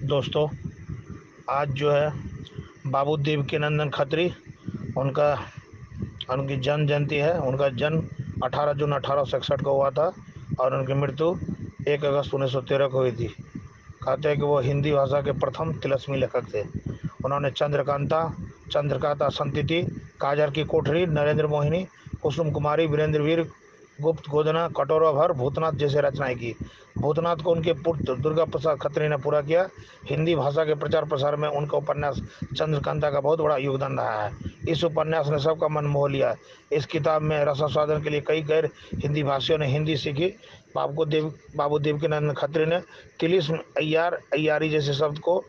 दोस्तों, आज जो है बाबू देवकीनंदन खत्री उनका उनकी जन्म जयंती है। उनका जन्म 18 जून 1861 को हुआ था और उनकी मृत्यु 1 अगस्त 1913 को हुई थी। कहते हैं कि वो हिंदी भाषा के प्रथम तिलस्मी लेखक थे। उन्होंने चंद्रकांता, संतति, काजर की कोठरी, नरेंद्र मोहिनी, कुसुम कुमारी, वीरेंद्र वीर, गुप्त गोदना, कटोरा भर, भूतनाथ जैसे रचनाएं की। भूतनाथ को उनके पुत्र दुर्गा प्रसाद खत्री ने पूरा किया। हिंदी भाषा के प्रचार प्रसार में उनका उपन्यास चंद्रकांता का बहुत बड़ा योगदान रहा है। इस उपन्यास ने सबका मन मोह लिया। इस किताब में रसास्वादन के लिए कई गैर हिंदी भाषियों ने हिंदी सीखी। बाबू देवकीनंदन खत्री ने तिलिस्म, अय्यार, अय्यारी जैसे शब्द को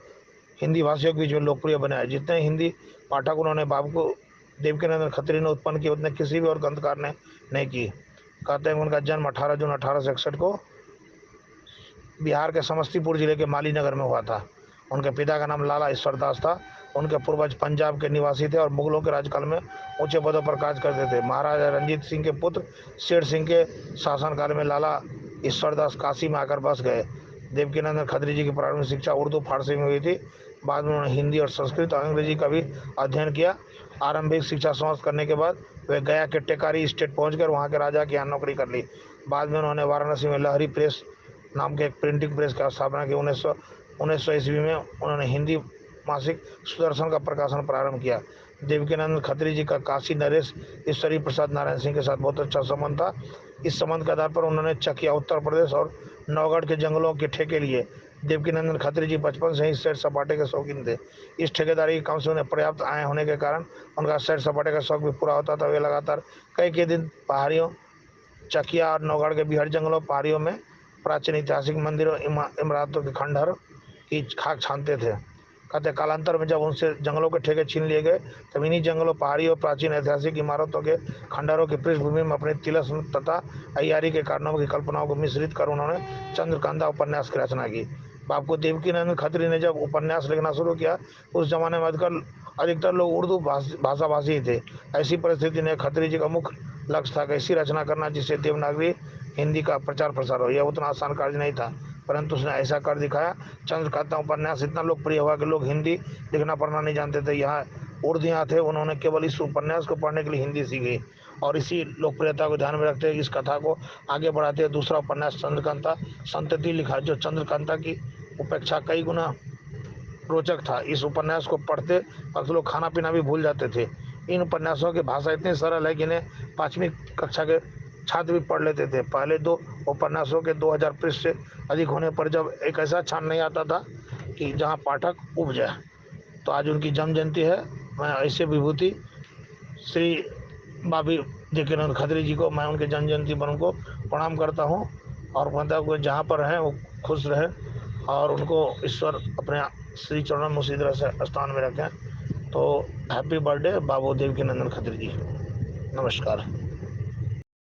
हिंदी भाषियों के बीच में लोकप्रिय बनाया। जितने हिंदी पाठक उन्होंने बाबू देवकीनंदन खत्री ने उत्पन्न किए, उतने किसी भी और ग्रंथकार ने नहीं की। कहते हैं उनका जन्म 18 जून 1861 को बिहार के समस्तीपुर जिले के माली नगर में हुआ था। उनके पिता का नाम लाला ईश्वर दास था। उनके पूर्वज पंजाब के निवासी थे और मुगलों के राजकाल में ऊंचे पदों पर कार्य करते थे। महाराजा रंजीत सिंह के पुत्र शेर सिंह के शासनकाल में लाला ईश्वर दास काशी में आकर बस गए। देवकीनंदन खत्री जी की प्रारंभिक शिक्षा उर्दू फारसी में हुई थी। बाद में उन्होंने हिंदी और संस्कृत और अंग्रेजी का भी अध्ययन किया। आरंभिक शिक्षा समाप्त करने के बाद वे गया के टेकारी स्टेट पहुंचकर वहां के राजा के यहाँ नौकरी कर ली। बाद में उन्होंने वाराणसी में लहरी प्रेस नाम के एक प्रिंटिंग प्रेस की स्थापना की। 1900 ईस्वी में उन्होंने हिंदी मासिक सुदर्शन का प्रकाशन प्रारंभ किया। देवकीनंदन खत्री जी का काशी नरेश ईश्वरी प्रसाद नारायण सिंह के साथ बहुत अच्छा संबंध था। इस संबंध के आधार पर उन्होंने चकिया, उत्तर प्रदेश और नौगढ़ के जंगलों के ठेके लिए। देवकीनंदन खत्री जी बचपन से ही सैर सपाटे के शौकीन थे। इस ठेकेदारी के काम से उन्हें पर्याप्त आय होने के कारण उनका सैर सपाटे का शौक भी पूरा होता था। वे लगातार कई दिन पहाड़ियों, चकिया और नौगढ़ के बिहार जंगलों, पहाड़ियों में प्राचीन ऐतिहासिक मंदिरों, इमारतों के खंडहर की खाक छानते थे। कहते कालांतर में जब उनसे जंगलों के ठेके छीन लिए गए, तब इन्हीं जंगलों, पहाड़ियों, प्राचीन ऐतिहासिक इमारतों के खंडहरों की पृष्ठभूमि में अपने तिलस्म तथा अय्यारी के कारनामों की कल्पनाओं को मिश्रित कर उन्होंने चंद्रकांता उपन्यास की रचना की। बाबू देवकीनंदन खत्री ने जब उपन्यास लिखना शुरू किया, उस जमाने में अधिकतर लोग उर्दू भाषा भाषी थे। ऐसी परिस्थिति में खत्री जी का मुख्य लक्ष्य था कि ऐसी रचना करना जिससे देवनागरी हिंदी का प्रचार प्रसार हो। यह उतना आसान कार्य नहीं था, परंतु उसने ऐसा कर दिखाया। चंद्रकांता उपन्यास इतना लोकप्रिय हुआ कि लोग हिंदी लिखना पढ़ना नहीं जानते थे। यहाँ उर्दू थे, उन्होंने केवल इस उपन्यास को पढ़ने के लिए हिंदी सीखी और इसी लोकप्रियता को ध्यान में रखते हुए इस कथा को आगे बढ़ाते हुए दूसरा उपन्यास चंद्रकांता संतति लिखा, जो चंद्रकांता की उपेक्षा कई गुना रोचक था। इस उपन्यास को पढ़ते वक्त लोग खाना पीना भी भूल जाते थे। इन उपन्यासों की भाषा इतनी सरल है कि इन्हें 5वीं कक्षा के छात्र भी पढ़ लेते थे। पहले 2 उपन्यासों के 2000 पृष्ठ से अधिक होने पर जब एक ऐसा क्षण नहीं आता था कि जहां पाठक उब जाए। तो आज उनकी जन्म जयंती है। मैं ऐसे विभूति श्री बाबी देवकीनंदन खत्री जी को, मैं उनके जन्म जयंती पर उनको प्रणाम करता हूँ और कहता हूँ जहाँ पर रहें वो खुश रहें और उनको ईश्वर अपने श्री चरणों में उसी तरह से स्थान में रखें। तो हैप्पी बर्थडे बाबू देवकीनंदन खत्री जी। नमस्कार।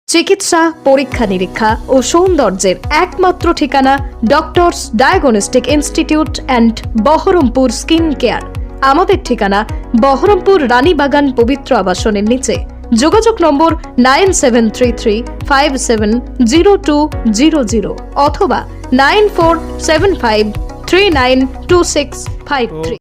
চিকিৎসা, পরীক্ষা নিরীক্ষা ও সৌন্দর্যের একমাত্র ঠিকানা doctors diagnostic institute and Baharampur skin care. আমাদের ঠিকানা বহরমপুর রানীবাগান পবিত্র আবাসনের নিচে। যোগাযোগ নম্বর 9733570200 অথবা 9475392653।